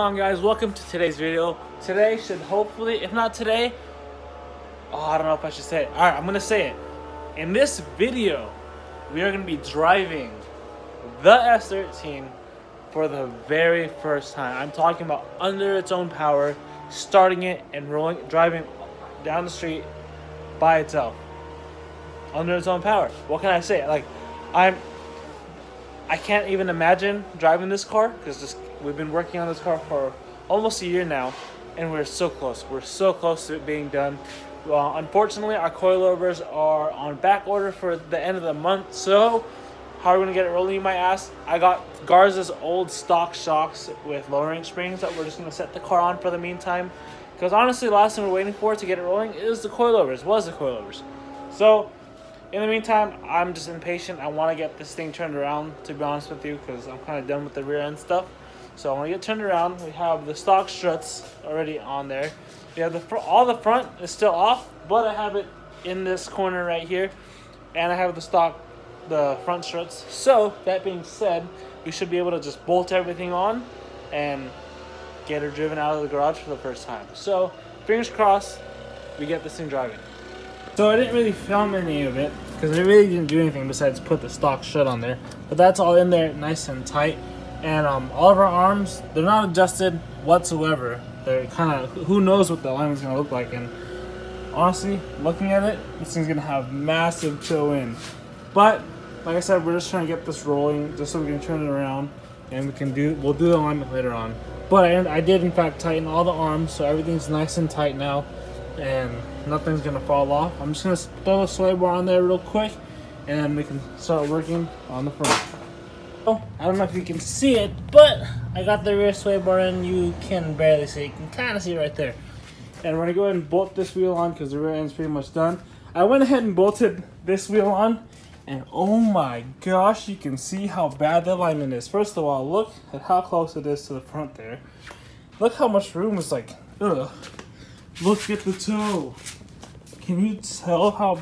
on, guys? Welcome to today's video. Today should hopefully, if not today, I don't know if I should say it. Alright, I'm gonna say it. In this video, we are gonna be driving the S13 for the very first time. I'm talking about under its own power, starting it and driving down the street by itself. Under its own power. What can I say? Like, I can't even imagine driving this car because we've been working on this car for almost a year now, and we're so close. We're so close to it being done. Unfortunately, our coilovers are on back order for the end of the month. So, how are we gonna get it rolling? You might ask. I got Garza's old stock shocks with lowering springs that we're just gonna set the car on for the meantime. Because honestly, the last thing we're waiting for to get it rolling is the coilovers. So, in the meantime, I'm just impatient. I want to get this thing turned around, to be honest with you, because I'm kind of done with the rear end stuff. So I want to get turned around. We have the stock struts already on there. We have all the front is still off, but I have it in this corner right here, and I have the front struts. So that being said, we should be able to just bolt everything on and get her driven out of the garage for the first time. So fingers crossed, we get this thing driving. So I didn't really film any of it because I really didn't do anything besides put the stock strut on there. But that's all in there, nice and tight. And all of our arms, they're not adjusted whatsoever. They're kind of, who knows what the alignment's going to look like. And honestly, looking at it, this thing's going to have massive toe in. But like I said, we're just trying to get this rolling just so we can turn it around. And we'll do the alignment later on. But I did in fact tighten all the arms, so everything's nice and tight now. And nothing's gonna fall off. I'm just gonna throw the sway bar on there real quick, and then we can start working on the front. Oh, I don't know if you can see it, but I got the rear sway bar in. You can barely see it. You can kind of see it right there. And we're gonna go ahead and bolt this wheel on because the rear end's pretty much done. I went ahead and bolted this wheel on, and oh my gosh, you can see how bad the alignment is. First of all, look at how close it is to the front there. Look how much room is like, ugh. Look at the toe. Can you tell how...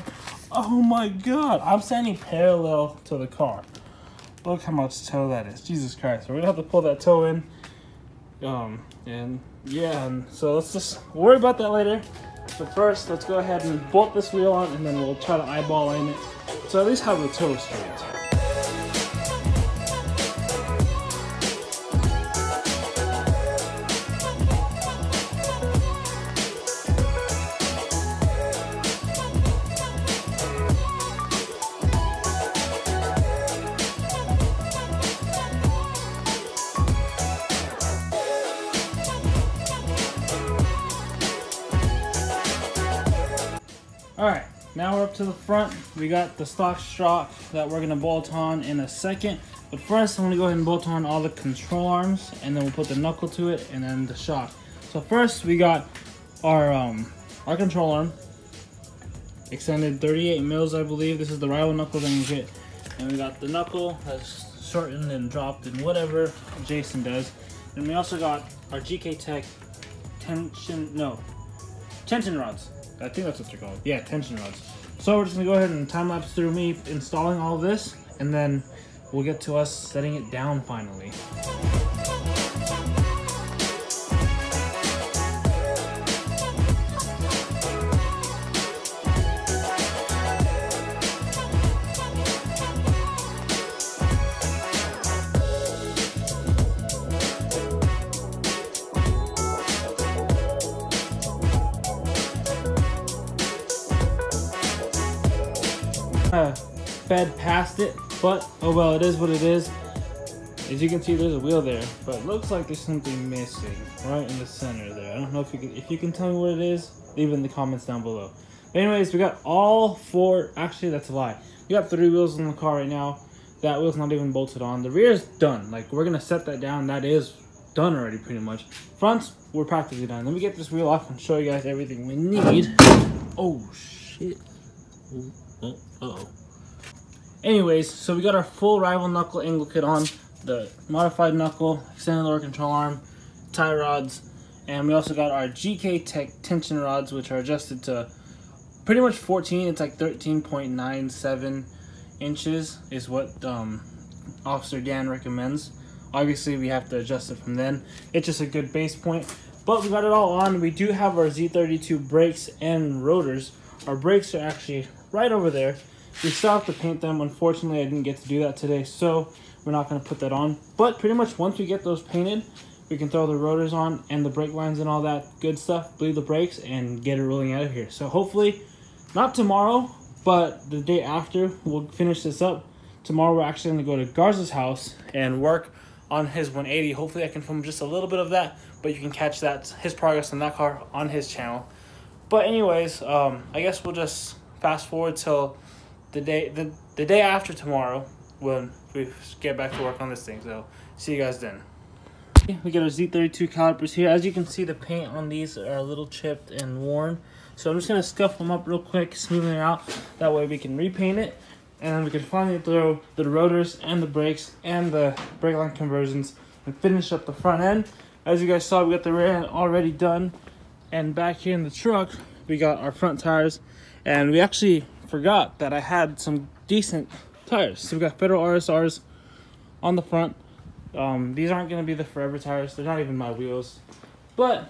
Oh my god. I'm standing parallel to the car. Look how much toe that is. Jesus Christ. We're going to have to pull that toe in. And so let's just worry about that later. But first, let's go ahead and bolt this wheel on, and then we'll try to eyeball in it. So at least have the toe straight. Alright, now we're up to the front. We got the stock strut that we're going to bolt on in a second. But first, I'm going to go ahead and bolt on all the control arms, and then we'll put the knuckle to it, and then the shock. So first, we got our control arm, extended 38 mils, I believe. This is the rival knuckle that you get. And we got the knuckle that's shortened and dropped and whatever Jason does. And we also got our GK Tech tension rods. I think that's what they're called. Yeah, tension rods. So we're just gonna go ahead and time lapse through me installing all of this, and then we'll get to us setting it down finally. Fed past it, but oh well, it is what it is. As you can see, there's a wheel there, but it looks like there's something missing right in the center there. I don't know if you can tell me what it is. Leave it in the comments down below. But anyways, we got all four. Actually, that's a lie. We got 3 wheels in the car right now. That wheel's not even bolted on. The rear is done. Like, we're gonna set that down. That is done already, pretty much. Fronts, we're practically done. Let me get this wheel off and show you guys everything we need. Oh shit. Uh-oh. Anyways, so we got our full rival knuckle angle kit on, the modified knuckle, extended lower control arm, tie rods, and we also got our GK Tech tension rods, which are adjusted to pretty much 14. It's like 13.97 inches is what Officer Dan recommends. obviously we have to adjust it from then. It's just a good base point. But we got it all on. We do have our Z32 brakes and rotors. Our brakes are actually right over there. We still have to paint them. Unfortunately, I didn't get to do that today, so we're not going to put that on. But pretty much once we get those painted, we can throw the rotors on and the brake lines and all that good stuff, bleed the brakes, and get it rolling out of here. So hopefully, not tomorrow, but the day after, we'll finish this up. Tomorrow, we're actually going to go to Garza's house and work on his 180. Hopefully, I can film just a little bit of that, but you can catch that, his progress on that car on his channel. But anyways, I guess we'll just fast forward till the day after tomorrow when we get back to work on this thing. So see you guys then. We got our Z32 calipers here. As you can see, the paint on these are a little chipped and worn. So I'm just going to scuff them up real quick, smoothing it out. That way we can repaint it. And then we can finally throw the rotors and the brakes and the brake line conversions and finish up the front end. As you guys saw, we got the rear end already done. And back here in the truck, we got our front tires. And we actually forgot that I had some decent tires. So we got Federal RSRs on the front. These aren't going to be the forever tires. They're not even my wheels. But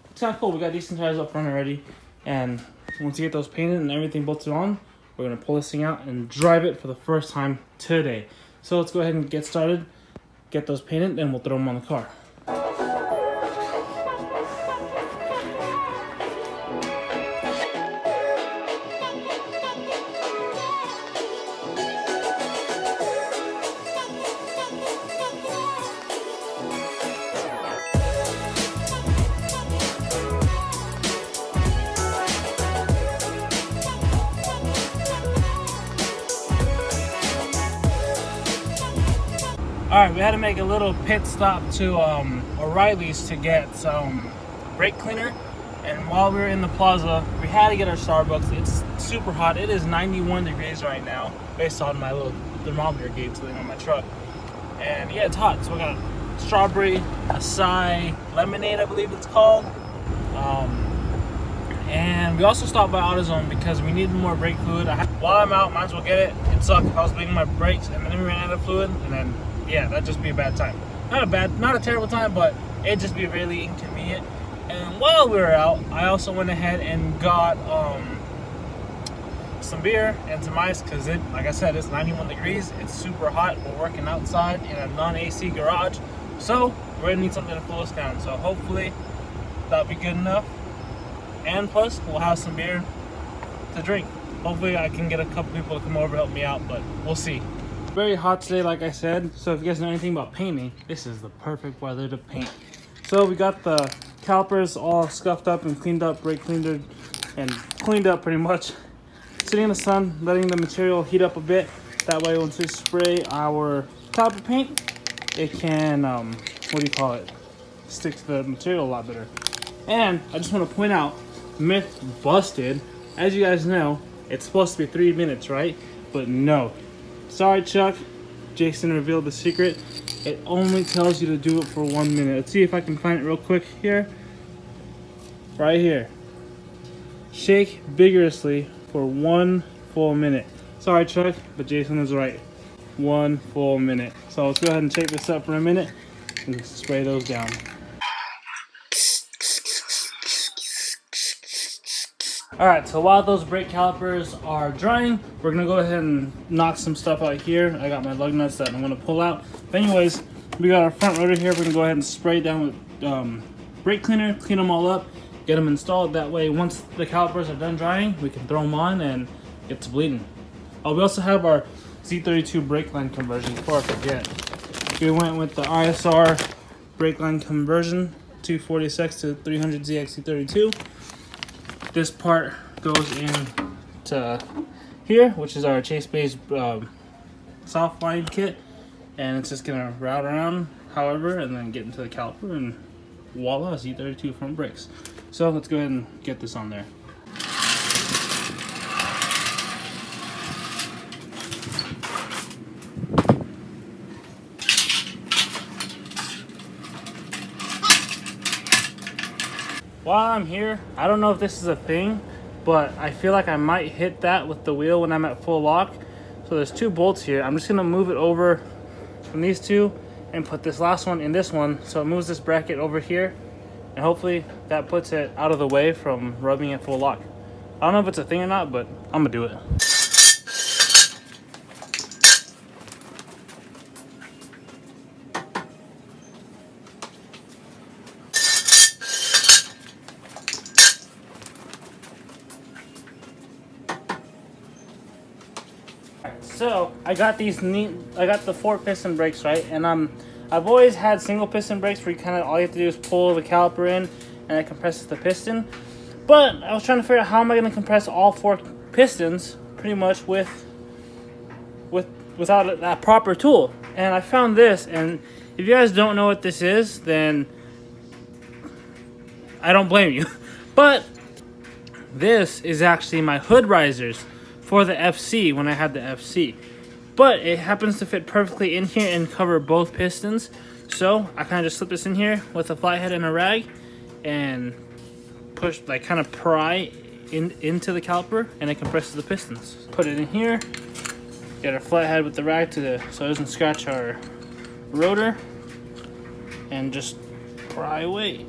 it's kind of cool. We got decent tires up front already. And once you get those painted and everything bolted on, we're going to pull this thing out and drive it for the first time today. So let's go ahead and get started, get those painted, and we'll throw them on the car. Alright, we had to make a little pit stop to O'Reilly's to get some brake cleaner. And while we were in the plaza, we had to get our Starbucks. It's super hot. It is 91 degrees right now, based on my little thermometer gauge sitting on my truck. And yeah, it's hot. So we got strawberry, acai, lemonade, I believe it's called. And we also stopped by AutoZone because we needed more brake fluid. While I'm out, might as well get it. It sucked if I was bleeding my brakes and then we ran out of fluid, and then yeah, that'd just be a bad time. Not a terrible time, but it'd just be really inconvenient. And while we were out, I also went ahead and got some beer and some ice because it, like I said, it's 91 degrees. It's super hot. We're working outside in a non-AC garage, so we're gonna need something to cool us down. So hopefully that'll be good enough. And plus, we'll have some beer to drink. Hopefully I can get a couple people to come over and help me out, but we'll see. Very hot today, like I said, so if you guys know anything about painting, this is the perfect weather to paint. So we got the calipers all scuffed up and cleaned up, brake cleaned and cleaned up pretty much. Sitting in the sun, letting the material heat up a bit. That way once we spray our caliper paint, it can, what do you call it, stick to the material a lot better. And I just want to point out, myth busted. As you guys know, it's supposed to be 3 minutes, right? But no. Sorry, Chuck. Jason revealed the secret. It only tells you to do it for 1 minute. Let's see if I can find it real quick here. Right here. Shake vigorously for 1 full minute. Sorry, Chuck, but Jason is right. 1 full minute. So let's go ahead and shake this up for a minute and spray those down. Alright, so while those brake calipers are drying, we're going to go ahead and knock some stuff out here. I got my lug nuts that I'm going to pull out. But anyways, we got our front rotor here. We're going to go ahead and spray it down with brake cleaner, clean them all up, get them installed. That way, once the calipers are done drying, we can throw them on and get to bleeding. We also have our Z32 brake line conversion before I forget. We went with the ISR brake line conversion, 240SX to 300ZX Z32. This part goes into here, which is our Chase Base soft line kit, and it's just gonna route around however and then get into the caliper, and voila, Z32 front brakes. So let's go ahead and get this on there. While I'm here, I don't know if this is a thing, but I feel like I might hit that with the wheel when I'm at full lock. So there's 2 bolts here. I'm just gonna move it over from these 2 and put this last one in this one, so it moves this bracket over here, and hopefully that puts it out of the way from rubbing it full lock. I don't know if it's a thing or not, but I'm gonna do it. So I got the 4-piston brakes, right? And I've always had single piston brakes where you kind of all you have to do is pull the caliper in and it compresses the piston. But I was trying to figure out how am I going to compress all 4 pistons pretty much without that proper tool. And I found this, and if you guys don't know what this is, then I don't blame you. But this is actually my hood risers for the FC when I had the FC. But it happens to fit perfectly in here and cover both pistons. So I kind of just slip this in here with a flathead and a rag and push, like kind of pry into the caliper, and it compresses the pistons. Put it in here, get our flathead with the rag so it doesn't scratch our rotor, and just pry away.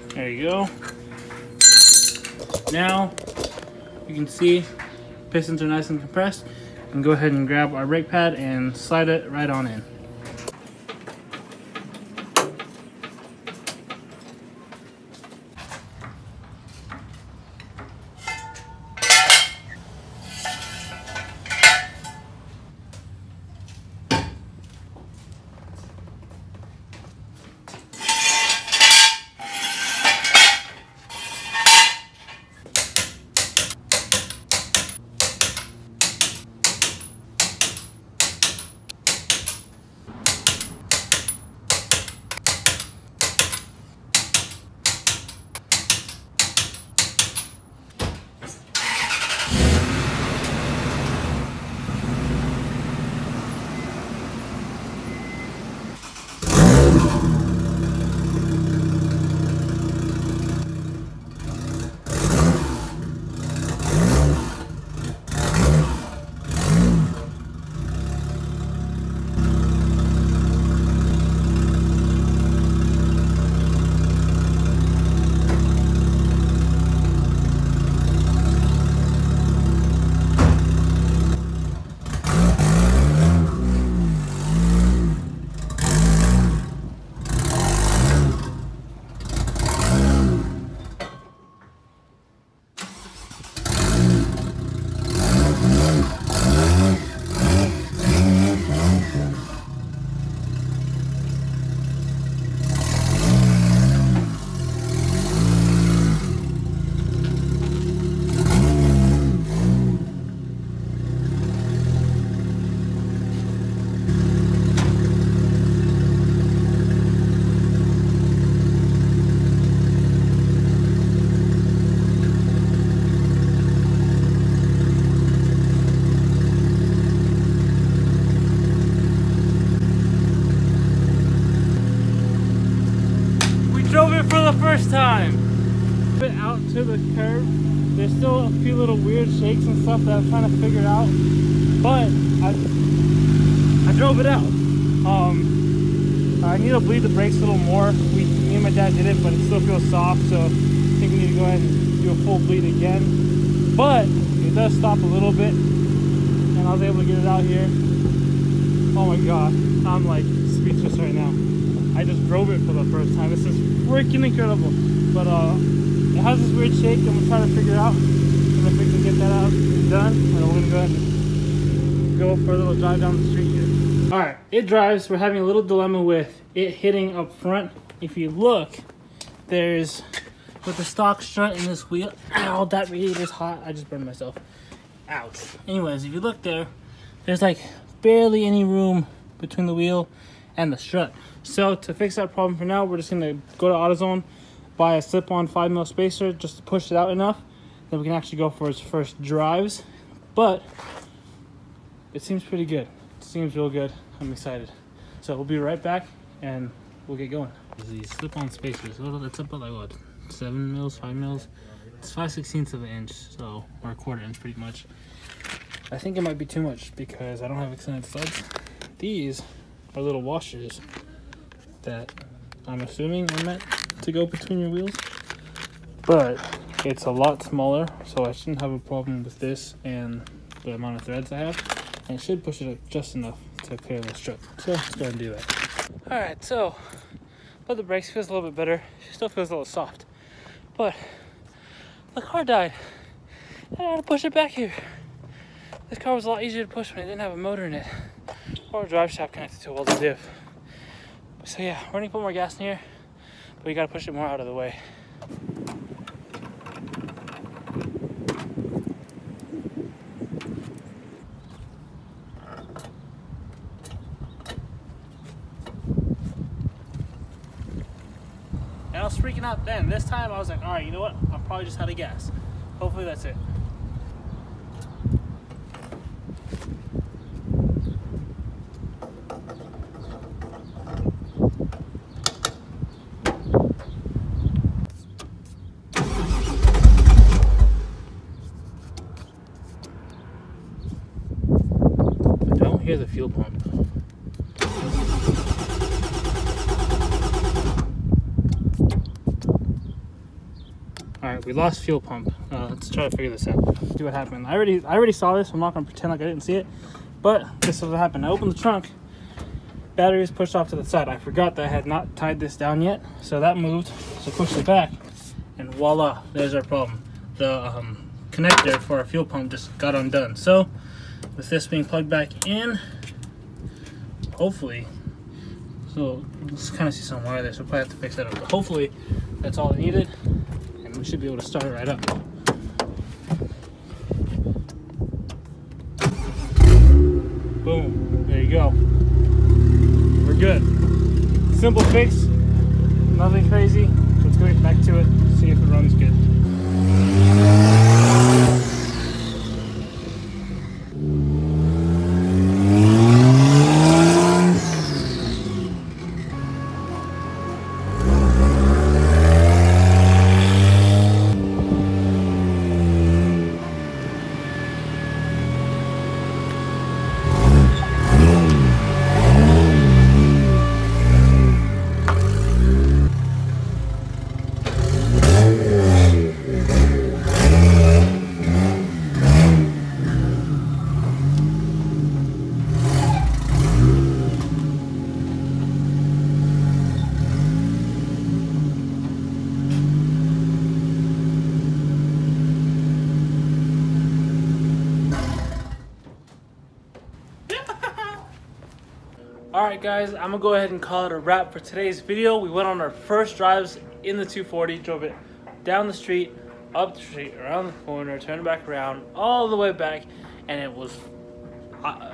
There you go. Now you can see pistons are nice and compressed. We can go ahead and grab our brake pad and slide it right on in. First time. Bit out to the curb. There's still a few little weird shakes and stuff that I'm trying to figure out, but I drove it out. I need to bleed the brakes a little more. Me and my dad did it, but it still feels soft, so I think we need to go ahead and do a full bleed again. But it does stop a little bit, and I was able to get it out here. Oh my god, I'm like speechless right now. I just drove it for the first time. This is freaking incredible. But it has this weird shake, and we're trying to figure out if we can get that out and done. And we're gonna go ahead and go for a little drive down the street here. All right, it drives. We're having a little dilemma with it hitting up front. If you look, there's with the stock strut in this wheel. Ow, that radiator's hot. I just burned myself. Ouch. Anyways, if you look there, there's like barely any room between the wheel and the strut. So to fix that problem for now, we're just gonna go to AutoZone, buy a slip-on 5mm spacer just to push it out enough, then we can actually go for its first drives. But it seems pretty good. It seems real good. I'm excited. So we'll be right back and we'll get going. These slip-on spacers, it's about like what, 7mm, 5mm? It's 5/16 of an inch, so or a 1/4 inch pretty much. I think it might be too much because I don't have extended studs. These are little washers that I'm assuming are meant to go between your wheels, but it's a lot smaller, so I shouldn't have a problem with this and the amount of threads I have, and it should push it up just enough to clear the strut. So let's go ahead and do that. All right, so but the brakes feels a little bit better. It still feels a little soft, but the car died. I had to push it back here. This car was a lot easier to push when it didn't have a motor in it or a drive shaft connected to a welded diff. So yeah, we're gonna put more gas in here, but we gotta push it more out of the way. And I was freaking out then. This time I was like, all right, you know what? I'm probably just out of gas. Hopefully that's it. I don't hear the fuel pump. Alright, we lost fuel pump. Let's try to figure this out. See what happened. I already saw this. I'm not gonna pretend like I didn't see it. But this is what happened. I opened the trunk. Battery was pushed off to the side. I forgot that I had not tied this down yet. So that moved. So pushed it back. And voila, there's our problem. The connector for our fuel pump just got undone. So with this being plugged back in, hopefully, so let's kind of see some wire there, so we'll probably have to fix that up. But hopefully that's all it needed, and we should be able to start it right up. Boom, there you go. We're good. Simple fix, nothing crazy. So let's go back to it, see if it runs good. Alright guys, I'm gonna go ahead and call it a wrap for today's video. We went on our first drives in the 240, drove it down the street, up the street, around the corner, turned back around, all the way back, and it was,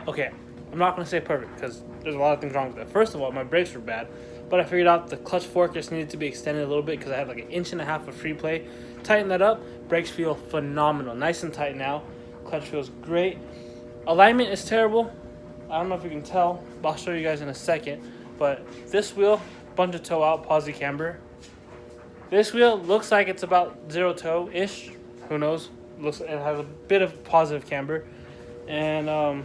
okay, I'm not gonna say perfect because there's a lot of things wrong with it. First of all, my brakes were bad, but I figured out the clutch fork just needed to be extended a little bit because I had like 1.5 inches of free play. Tighten that up, brakes feel phenomenal, nice and tight now. Clutch feels great. Alignment is terrible. I don't know if you can tell, but I'll show you guys in a second. But this wheel, bunch of toe out, posi camber. This wheel looks like it's about 0 toe-ish. Who knows? Looks, it has a bit of positive camber. And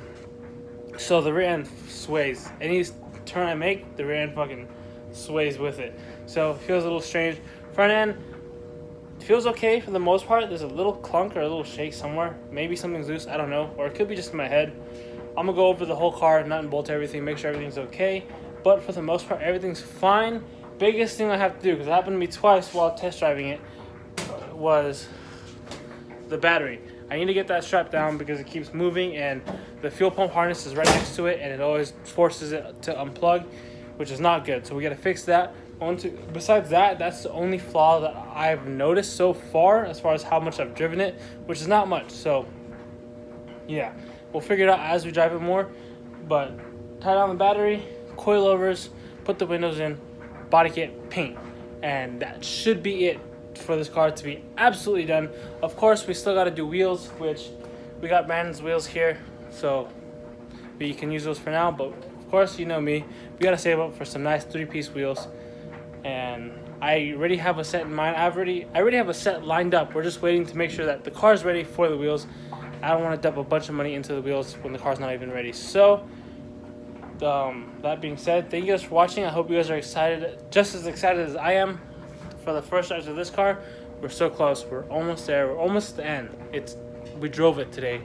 so the rear end sways. Any turn I make, the rear end fucking sways with it. So it feels a little strange. Front end feels okay for the most part. There's a little clunk or a little shake somewhere. Maybe something's loose, I don't know. Or it could be just in my head. I'm gonna go over the whole car, nut and bolt everything, make sure everything's okay. But for the most part, everything's fine. Biggest thing I have to do, because it happened to me twice while test driving it, was the battery. I need to get that strap down because it keeps moving and the fuel pump harness is right next to it and it always forces it to unplug, which is not good. So we gotta fix that. Besides that, that's the only flaw that I've noticed so far as how much I've driven it, which is not much. So yeah. We'll figure it out as we drive it more, but tie down the battery, coilovers, put the windows in, body kit, paint, and that should be it for this car to be absolutely done. Of course, we still got to do wheels, which we got Brandon's wheels here, so we can use those for now, but of course, you know me, we got to save up for some nice 3-piece wheels, and I already have a set in mind. I already have a set lined up. We're just waiting to make sure that the car's ready for the wheels. I don't want to dump a bunch of money into the wheels when the car's not even ready. So, that being said, thank you guys for watching. I hope you guys are excited, just as excited as I am for the first drives of this car. We're so close. We're almost there. We're almost at the end. We drove it today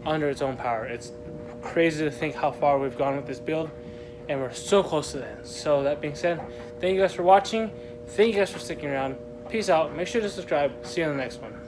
under its own power. It's crazy to think how far we've gone with this build, and we're so close to the end. So that being said, thank you guys for watching. Thank you guys for sticking around. Peace out. Make sure to subscribe. See you on the next one.